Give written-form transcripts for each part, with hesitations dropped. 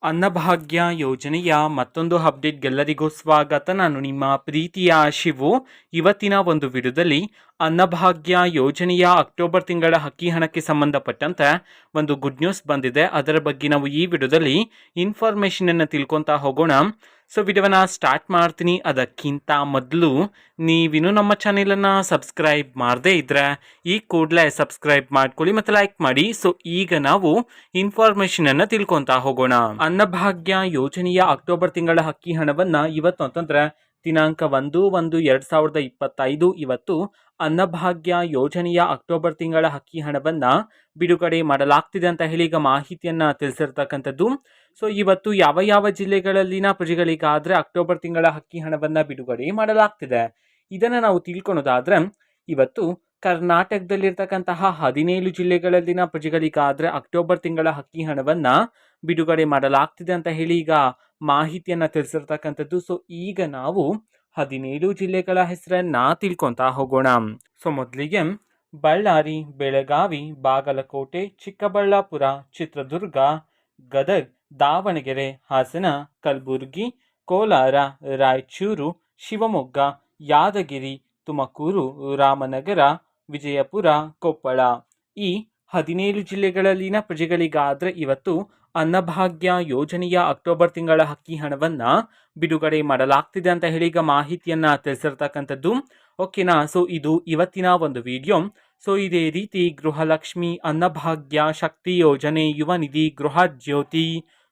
ಅನ್ನಭಾಗ್ಯ ಯೋಜನೆಯ ಮತ್ತೊಂದು ಅಪ್ಡೇಟ್ಗೆಲ್ಲರಿಗೂ ಸ್ವಾಗತ. ನಾನು ನಿಮ್ಮ ಪ್ರೀತಿಯ ಶಿವು. ಇವತ್ತಿನ ಒಂದು ವಿಡಿಯೋದಲ್ಲಿ ಅನ್ನಭಾಗ್ಯ ಯೋಜನೆಯ ಅಕ್ಟೋಬರ್ ತಿಂಗಳ ಅಕ್ಕಿ ಹಣಕ್ಕೆ ಸಂಬಂಧಪಟ್ಟಂತೆ ಒಂದು ಗುಡ್ ನ್ಯೂಸ್ ಬಂದಿದೆ. ಅದರ ಬಗ್ಗೆ ನಾವು ಈ ವಿಡಿಯೋದಲ್ಲಿ ಇನ್ಫಾರ್ಮೇಷನನ್ನು ತಿಳ್ಕೊತಾ ಹೋಗೋಣ. ಸೊ ವಿಡಿಯೋವನ್ನು ಸ್ಟಾರ್ಟ್ ಮಾಡ್ತೀನಿ. ಅದಕ್ಕಿಂತ ಮೊದಲು ನೀವಿನ್ನೂ ನಮ್ಮ ಚಾನೆಲನ್ನು ಸಬ್ಸ್ಕ್ರೈಬ್ ಮಾಡದೇ ಇದ್ದರೆ ಈ ಕೂಡಲೇ ಸಬ್ಸ್ಕ್ರೈಬ್ ಮಾಡ್ಕೊಳ್ಳಿ ಮತ್ತು ಲೈಕ್ ಮಾಡಿ. ಸೊ ಈಗ ನಾವು ಇನ್ಫಾರ್ಮೇಷನನ್ನು ತಿಳ್ಕೊತಾ ಹೋಗೋಣ. ಅನ್ನಭಾಗ್ಯ ಯೋಜನೆಯ ಅಕ್ಟೋಬರ್ ತಿಂಗಳ ಅಕ್ಕಿ ಹಣವನ್ನು ಇವತ್ತು ಅಂತಂದ್ರೆ ದಿನಾಂಕ 1/1/2025 ಇವತ್ತು ಅನ್ನಭಾಗ್ಯ ಯೋಜನೆಯ ಅಕ್ಟೋಬರ್ ತಿಂಗಳ ಅಕ್ಕಿ ಹಣವನ್ನ ಬಿಡುಗಡೆ ಮಾಡಲಾಗ್ತಿದೆ ಅಂತ ಹೇಳಿ ಈಗ ಮಾಹಿತಿಯನ್ನ ತಿಳಿಸಿರ್ತಕ್ಕಂಥದ್ದು. ಸೊ ಇವತ್ತು ಯಾವ ಯಾವ ಜಿಲ್ಲೆಗಳಲ್ಲಿನ ಪ್ರಜೆಗಳಿಗಾದ್ರೆ ಅಕ್ಟೋಬರ್ ತಿಂಗಳ ಅಕ್ಕಿ ಹಣವನ್ನ ಬಿಡುಗಡೆ ಮಾಡಲಾಗ್ತಿದೆ ಇದನ್ನ ನಾವು ತಿಳ್ಕೊಳೋದಾದ್ರೆ, ಇವತ್ತು ಕರ್ನಾಟಕದಲ್ಲಿರ್ತಕ್ಕಂತಹ 17 ಜಿಲ್ಲೆಗಳಲ್ಲಿನ ಪ್ರಜೆಗಳಿಗಾದ್ರೆ ಅಕ್ಟೋಬರ್ ತಿಂಗಳ ಅಕ್ಕಿ ಹಣವನ್ನ ಬಿಡುಗಡೆ ಮಾಡಲಾಗ್ತಿದೆ ಅಂತ ಹೇಳಿ ಈಗ ಮಾಹಿತಿಯನ್ನ ತಿಳಿಸಿರ್ತಕ್ಕಂಥದ್ದು. ಸೊ ಈಗ ನಾವು 17 ಜಿಲ್ಲೆಗಳ ಹೆಸರನ್ನ ತಿಳ್ಕೊಂತ ಹೋಗೋಣ. ಸೊ ಮೊದಲಿಗೆ ಬಳ್ಳಾರಿ, ಬೆಳಗಾವಿ, ಬಾಗಲಕೋಟೆ, ಚಿಕ್ಕಬಳ್ಳಾಪುರ, ಚಿತ್ರದುರ್ಗ, ಗದಗ್, ದಾವಣಗೆರೆ, ಹಾಸನ, ಕಲಬುರಗಿ, ಕೋಲಾರ, ರಾಯಚೂರು, ಶಿವಮೊಗ್ಗ, ಯಾದಗಿರಿ, ತುಮಕೂರು, ರಾಮನಗರ, ವಿಜಯಪುರ, ಕೊಪ್ಪಳ ಈ 17 ಜಿಲ್ಲೆಗಳಲ್ಲಿನ ಪ್ರಜೆಗಳಿಗಾದ್ರೆ ಇವತ್ತು ಅನ್ನಭಾಗ್ಯ ಯೋಜನೆಯ ಅಕ್ಟೋಬರ್ ತಿಂಗಳ ಅಕ್ಕಿ ಹಣವನ್ನ ಬಿಡುಗಡೆ ಮಾಡಲಾಗ್ತಿದೆ ಅಂತ ಹೇಳಿ ಈಗ ಮಾಹಿತಿಯನ್ನ ತಿಳಿಸಿರ್ತಕ್ಕಂಥದ್ದು. ಓಕೆನಾ. ಸೊ ಇದು ಇವತ್ತಿನ ಒಂದು ವಿಡಿಯೋ. ಸೊ ಇದೇ ರೀತಿ ಗೃಹಲಕ್ಷ್ಮಿ, ಅನ್ನಭಾಗ್ಯ, ಶಕ್ತಿ ಯೋಜನೆ, ಯುವ ನಿಧಿ, ಗೃಹ ಜ್ಯೋತಿ,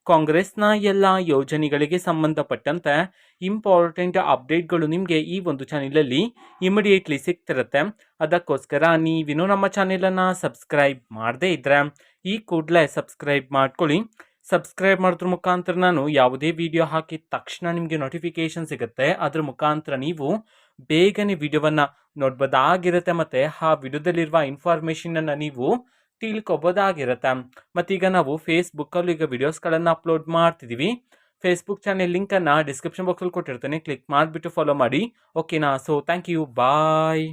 ಕಾಂಗ್ರೆಸ್ನ ಎಲ್ಲ ಯೋಜನೆಗಳಿಗೆ ಸಂಬಂಧಪಟ್ಟಂತೆ ಇಂಪಾರ್ಟೆಂಟ್ ಅಪ್ಡೇಟ್ಗಳು ನಿಮಗೆ ಈ ಒಂದು ಚಾನೆಲಲ್ಲಿ ಇಮಿಡಿಯೇಟ್ಲಿ ಸಿಗ್ತಿರುತ್ತೆ. ಅದಕ್ಕೋಸ್ಕರ ನೀವಿನ್ನೂ ನಮ್ಮ ಚಾನೆಲನ್ನು ಸಬ್ಸ್ಕ್ರೈಬ್ ಮಾಡದೇ ಇದ್ದರೆ ಈ ಕೂಡಲೇ ಸಬ್ಸ್ಕ್ರೈಬ್ ಮಾಡ್ಕೊಳ್ಳಿ. ಸಬ್ಸ್ಕ್ರೈಬ್ ಮಾಡೋದ್ರ ಮುಖಾಂತರ ನಾನು ಯಾವುದೇ ವಿಡಿಯೋ ಹಾಕಿದ ತಕ್ಷಣ ನಿಮಗೆ ನೋಟಿಫಿಕೇಶನ್ ಸಿಗುತ್ತೆ. ಅದ್ರ ಮುಖಾಂತರ ನೀವು ಬೇಗನೆ ವಿಡಿಯೋವನ್ನು ನೋಡ್ಬೋದಾಗಿರುತ್ತೆ ಮತ್ತು ಆ ವಿಡಿಯೋದಲ್ಲಿರುವ ಇನ್ಫಾರ್ಮೇಷನನ್ನು ನೀವು ತಿಳ್ಕೊಬೋದಾಗಿರುತ್ತೆ. ಮತ್ತೀಗ ನಾವು ಫೇಸ್ಬುಕ್ಕಲ್ಲೂ ಈಗ ವಿಡಿಯೋಸ್ಗಳನ್ನು ಅಪ್ಲೋಡ್ ಮಾಡ್ತಿದ್ದೀವಿ. ಫೇಸ್ಬುಕ್ ಚಾನೆಲ್ ಲಿಂಕನ್ನು ಡಿಸ್ಕ್ರಿಪ್ಷನ್ ಬಾಕ್ಸಲ್ಲಿ ಕೊಟ್ಟಿರ್ತೇನೆ, ಕ್ಲಿಕ್ ಮಾಡಿಬಿಟ್ಟು ಫಾಲೋ ಮಾಡಿ. ಓಕೆನಾ. So thank you, bye.